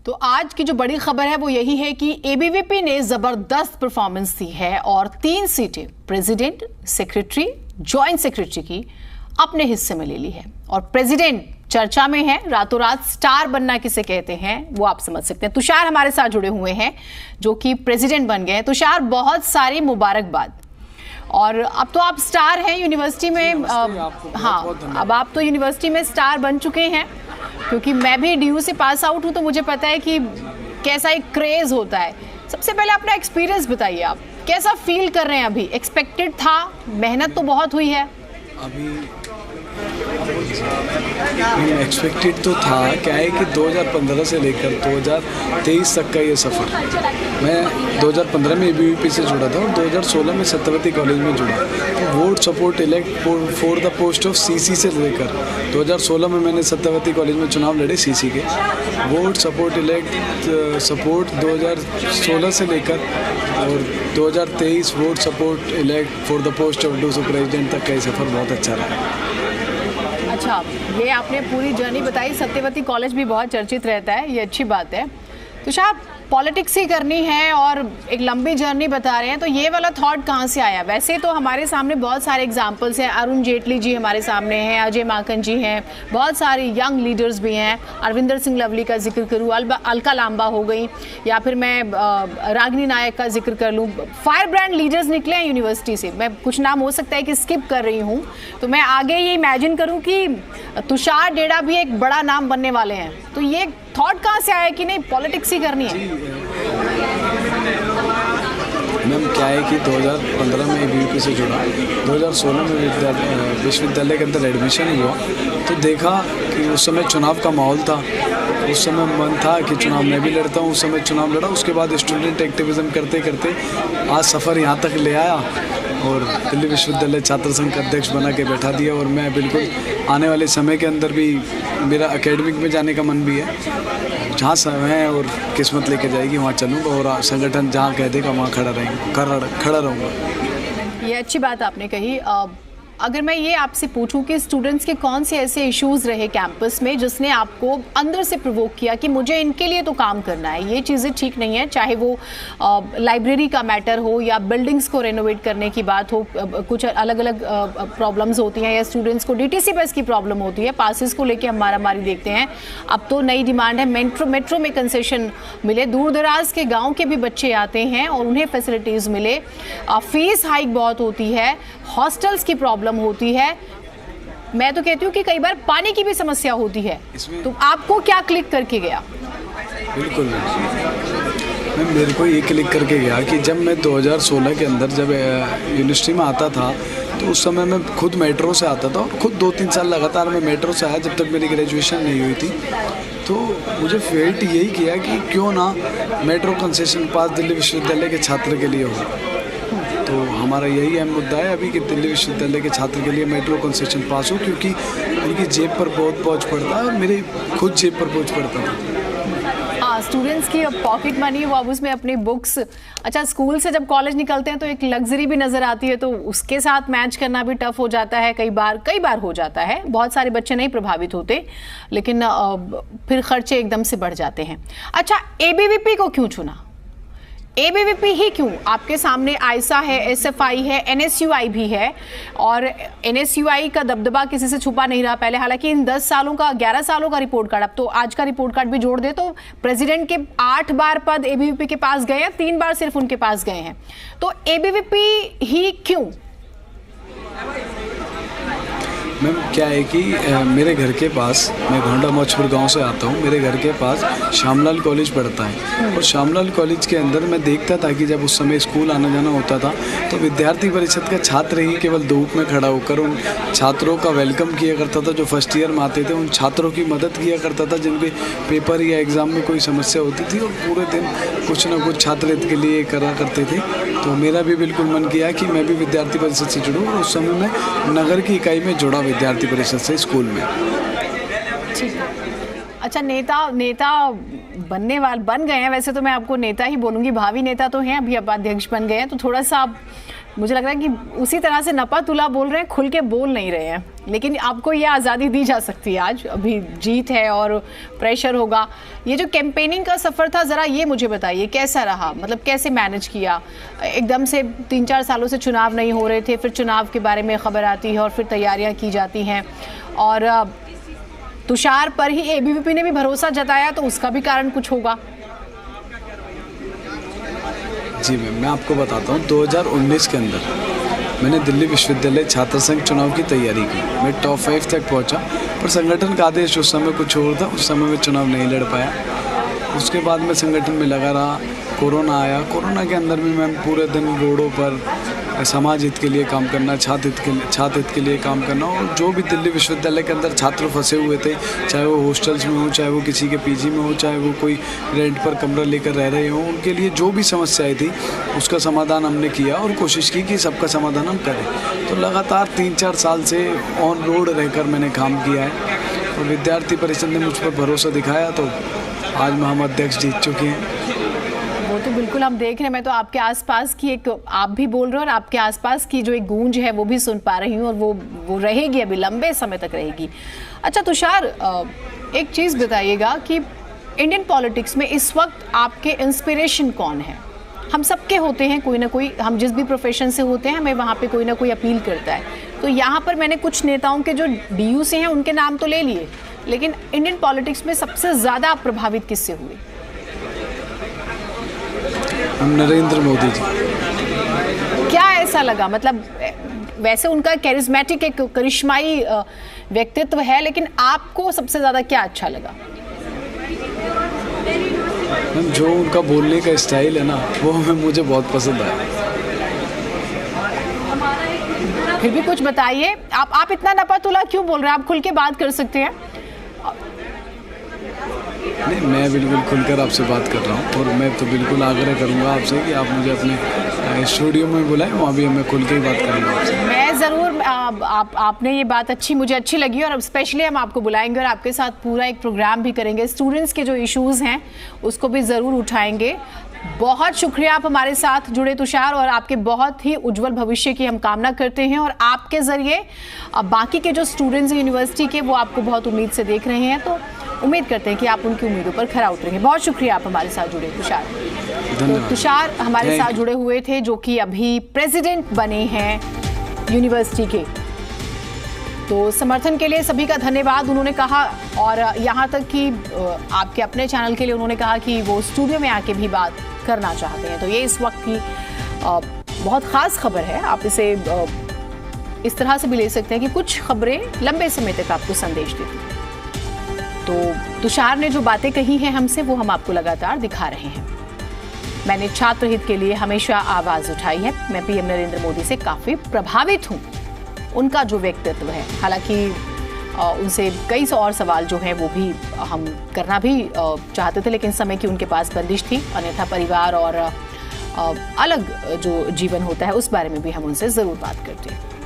तो आज की जो बड़ी खबर है वो यही है कि एबीवीपी ने जबरदस्त परफॉर्मेंस दी है और 3 सीटें प्रेसिडेंट, सेक्रेटरी, जॉइंट सेक्रेटरी की अपने हिस्से में ले ली है। और प्रेसिडेंट चर्चा में है, रातों रात स्टार बनना किसे कहते हैं वो आप समझ सकते हैं। तुषार हमारे साथ जुड़े हुए हैं जो कि प्रेसिडेंट बन गए हैं। तुषार, बहुत सारी मुबारकबाद। और अब तो आप स्टार हैं यूनिवर्सिटी में। हाँ, अब आप तो यूनिवर्सिटी में स्टार बन चुके हैं, क्योंकि मैं भी डीयू से पास आउट हूँ तो मुझे पता है कि कैसा एक क्रेज होता है। सबसे पहले अपना एक्सपीरियंस बताइए, आप कैसा फील कर रहे हैं अभी? एक्सपेक्टेड था? मेहनत तो बहुत हुई है। अभी एक्सपेक्टेड तो था, क्या है कि 2015 से लेकर 2023 तक का ये सफ़र, मैं 2015 में एबीवीपी से जुड़ा था और 2016 में सत्यवती कॉलेज में जुड़ा। तो vote support elect for the post of CC से लेकर 2016 में मैंने सत्यवती कॉलेज में चुनाव लड़े सीसी के। वोट सपोर्ट इलेक्ट सपोर्ट 2016 से लेकर और 2023 vote support elect for the post of do president तक का ये सफ़र बहुत अच्छा रहा। अच्छा, ये आपने पूरी जर्नी बताई। सत्यवती कॉलेज भी बहुत चर्चित रहता है, ये अच्छी बात है। तुषार, पॉलिटिक्स ही करनी है और एक लंबी जर्नी बता रहे हैं, तो ये वाला थॉट कहाँ से आया? वैसे तो हमारे सामने बहुत सारे एग्जांपल्स हैं। अरुण जेटली जी हमारे सामने हैं, अजय माकन जी हैं, बहुत सारे यंग लीडर्स भी हैं। अरविंदर सिंह लवली का जिक्र करूँ, अलका लांबा हो गई, या फिर मैं रागिनी नायक का जिक्र कर लूँ। फायर ब्रांड लीडर्स निकले हैं यूनिवर्सिटी से। मैं कुछ नाम हो सकता है कि स्किप कर रही हूँ, तो मैं आगे ये इमेजिन करूँ कि तुषार डेड़ा भी एक बड़ा नाम बनने वाले हैं। तो ये थॉट कहाँ से आया कि नहीं पॉलिटिक्स ही करनी है? मैम, क्या है कि 2015 में एबीवीपी से जुड़ा, 2016 में विश्वविद्यालय के अंदर एडमिशन हुआ, तो देखा कि उस समय चुनाव का माहौल था। उस समय मन था कि चुनाव मैं भी लड़ता हूँ, उस समय चुनाव लड़ा। उसके बाद स्टूडेंट एक्टिविज़म करते करते आज सफ़र यहाँ तक ले आया और दिल्ली विश्वविद्यालय छात्र संघ का अध्यक्ष बना के बैठा दिया। और मैं बिल्कुल आने वाले समय के अंदर भी मेरा एकेडमिक में जाने का मन भी है। जहाँ समय और किस्मत लेके जाएगी वहाँ चलूँगा और संगठन जहाँ कह देगा वहाँ खड़ा रहूँगा। ये अच्छी बात आपने कही। अगर मैं ये आपसे पूछूं कि स्टूडेंट्स के कौन से ऐसे इश्यूज़ रहे कैंपस में जिसने आपको अंदर से प्रोवोक किया कि मुझे इनके लिए तो काम करना है, ये चीज़ें ठीक नहीं है, चाहे वो लाइब्रेरी का मैटर हो या बिल्डिंग्स को रेनोवेट करने की बात हो, कुछ अलग अलग प्रॉब्लम्स होती हैं, या स्टूडेंट्स को डीटीसी बस की प्रॉब्लम होती है, पासिस को लेकर हम मारामारी देखते हैं। अब तो नई डिमांड है मेट्रो में कंसेशन मिले, दूर दराज के गाँव के भी बच्चे आते हैं और उन्हें फैसिलिटीज़ मिले। फीस हाइक बहुत होती है, हॉस्टल्स की प्रॉब्लम होती है, मैं तो कहती हूँ कि कई बार पानी की भी समस्या होती है। तो आपको क्या क्लिक करके गया? बिल्कुल मैं मेरे को ये क्लिक करके गया कि जब मैं 2016 के अंदर जब यूनिवर्सिटी में आता था तो उस समय मैं खुद मेट्रो से आता था और खुद 2-3 साल लगातार मैं मेट्रो से आया जब तक मेरी ग्रेजुएशन नहीं हुई थी। तो मुझे फेल्ट यही किया कि क्यों ना मेट्रो कंसेशन पास दिल्ली विश्वविद्यालय के छात्र के लिए हो। तो हमारा यही अहम मुद्दा है अभी कि दिल्ली विश्वविद्यालय के छात्र के लिए मेट्रो कंसेशन पास हो, क्योंकि उनकी जेब पर बहुत बोझ पड़ता है और मेरे खुद जेब पर बोझ पड़ता है। हाँ, स्टूडेंट्स की पॉकेट मनी, वो अब उसमें अपनी बुक्स, अच्छा स्कूल से जब कॉलेज निकलते हैं तो एक लग्जरी भी नज़र आती है, तो उसके साथ मैच करना भी टफ हो जाता है। कई बार हो जाता है। बहुत सारे बच्चे नहीं प्रभावित होते, लेकिन फिर खर्चे एकदम से बढ़ जाते हैं। अच्छा, एबीवीपी को क्यों चुना? एबीवीपी ही क्यों? आपके सामने आयसा है, एसएफआई है, एनएसयूआई भी है, और एनएसयूआई का दबदबा किसी से छुपा नहीं रहा पहले। हालांकि इन 11 सालों का रिपोर्ट कार्ड, अब तो आज का रिपोर्ट कार्ड भी जोड़ दे तो प्रेसिडेंट के 8 बार पद एबीवीपी के पास गए हैं, 3 बार सिर्फ उनके पास गए हैं। तो एबीवीपी ही क्यों? मैम, क्या है कि मेरे घर के पास, मैं घोंडा मौजपुर गांव से आता हूं, मेरे घर के पास श्यामलाल कॉलेज पढ़ता है और श्यामलाल कॉलेज के अंदर मैं देखता था कि जब उस समय स्कूल आना जाना होता था तो विद्यार्थी परिषद का छात्र ही केवल धूप में खड़ा होकर उन छात्रों का वेलकम किया करता था जो फर्स्ट ईयर में आते थे, उन छात्रों की मदद किया करता था जिनके पेपर या एग्ज़ाम में कोई समस्या होती थी, और पूरे दिन कुछ ना कुछ छात्र हित के लिए करा करते थे। तो मेरा भी बिल्कुल मन किया कि मैं भी विद्यार्थी परिषद से जुड़ूँ, और उस समय मैं नगर की इकाई में जुड़ा विद्यार्थी परिषद से स्कूल में। ठीक है। अच्छा, नेता बन गए हैं। वैसे तो मैं आपको नेता ही बोलूँगी, भावी नेता तो हैं, अभी अब अध्यक्ष बन गए हैं, तो थोड़ा सा मुझे लग रहा है कि उसी तरह से नपा तुला बोल रहे हैं, खुल के बोल नहीं रहे हैं, लेकिन आपको ये आज़ादी दी जा सकती है। आज अभी जीत है और प्रेशर होगा। ये जो कैंपेनिंग का सफ़र था, ज़रा ये मुझे बताइए कैसा रहा, मतलब कैसे मैनेज किया? एकदम से 3-4 सालों से चुनाव नहीं हो रहे थे, फिर चुनाव के बारे में ख़बर आती है और फिर तैयारियाँ की जाती हैं, और तुषार पर ही एबीवीपी ने भी भरोसा जताया, तो उसका भी कारण कुछ होगा। जी मैम, मैं आपको बताता हूँ, 2019 के अंदर मैंने दिल्ली विश्वविद्यालय छात्र संघ चुनाव की तैयारी की। मैं टॉप 5 तक पहुँचा, पर संगठन का आदेश उस समय कुछ और था, उस समय मैं चुनाव नहीं लड़ पाया। उसके बाद मैं संगठन में लगा रहा, कोरोना आया। कोरोना के अंदर भी मैं पूरे दिन रोडों पर समाज हित के लिए काम करना, छात्र हित के लिए काम करना, और जो भी दिल्ली विश्वविद्यालय के अंदर छात्र फंसे हुए थे, चाहे वो हॉस्टल्स में हो, चाहे वो किसी के पीजी में हो, चाहे वो कोई रेंट पर कमरा लेकर रह रहे हो, उनके लिए जो भी समस्याएं थी उसका समाधान हमने किया और कोशिश की कि सबका समाधान हम करें। तो लगातार 3-4 साल से ऑन रोड रहकर मैंने काम किया है, और विद्यार्थी परिषद ने मुझ पर भरोसा दिखाया, तो आज में हम अध्यक्ष जीत चुके हैं। वो तो बिल्कुल हम देख रहे हैं। मैं तो आपके आसपास की एक, आप भी बोल रहे हो और आपके आसपास की जो एक गूंज है वो भी सुन पा रही हूँ, और वो रहेगी, अभी लंबे समय तक रहेगी। अच्छा तुषार, एक चीज़ बताइएगा कि इंडियन पॉलिटिक्स में इस वक्त आपके इंस्पिरेशन कौन है? हम सबके होते हैं कोई ना कोई, हम जिस भी प्रोफेशन से होते हैं हमें वहाँ पे कोई ना कोई अपील करता है। तो यहाँ पर मैंने कुछ नेताओं के जो DU से हैं उनके नाम तो ले लिए, लेकिन इंडियन पॉलिटिक्स में सबसे ज़्यादा आप प्रभावित किससे हुए? नरेंद्र मोदी जी। क्या ऐसा लगा? मतलब वैसे उनका कैरिस्मेटिक, एक करिश्माई व्यक्तित्व है, लेकिन आपको सबसे ज़्यादा क्या अच्छा लगा? जो उनका बोलने का स्टाइल है ना, वो मुझे बहुत पसंद आया। फिर भी कुछ बताइए, आप इतना नपा-तुला क्यों बोल रहे हैं? आप खुल के बात कर सकते हैं। नहीं, मैं बिल्कुल खुलकर आपसे बात कर रहा हूँ, और मैं तो बिल्कुल आग्रह करूँगा आपसे कि आप मुझे अपने स्टूडियो में बुलाएं, वहाँ भी मैं खुल के ही बात करूँगा आपसे। मैं ज़रूर, आपने ये बात मुझे अच्छी लगी, और स्पेशली हम आपको बुलाएंगे और आपके साथ पूरा एक प्रोग्राम भी करेंगे। स्टूडेंट्स के जो इश्यूज़ हैं उसको भी ज़रूर उठाएंगे। बहुत शुक्रिया आप हमारे साथ जुड़े तुषार, और आपके बहुत ही उज्जवल भविष्य की हम कामना करते हैं, और आपके ज़रिए बाकी के जो स्टूडेंट्स हैं यूनिवर्सिटी के, वो आपको बहुत उम्मीद से देख रहे हैं, तो उम्मीद करते हैं कि आप उनकी उम्मीदों पर खरा उतरेंगे। बहुत शुक्रिया आप हमारे साथ जुड़े तुषार। तो तुषार हमारे साथ जुड़े हुए थे, जो कि अभी प्रेसिडेंट बने हैं यूनिवर्सिटी के। तो समर्थन के लिए सभी का धन्यवाद उन्होंने कहा, और यहाँ तक कि आपके अपने चैनल के लिए उन्होंने कहा कि वो स्टूडियो में आके भी बात करना चाहते हैं। तो ये इस वक्त की बहुत ख़ास खबर है। आप इसे इस तरह से भी ले सकते हैं कि कुछ खबरें लंबे समय तक आपको संदेश देती हैं। तो तुषार ने जो बातें कही हैं हमसे, वो हम आपको लगातार दिखा रहे हैं। मैंने छात्र हित के लिए हमेशा आवाज़ उठाई है। मैं PM नरेंद्र मोदी से काफ़ी प्रभावित हूँ, उनका जो व्यक्तित्व है। हालांकि उनसे कई और सवाल जो हैं वो भी हम करना भी चाहते थे, लेकिन समय की उनके पास बंदिश थी। अन्यथा परिवार और अलग जो जीवन होता है उस बारे में भी हम उनसे ज़रूर बात करते हैं।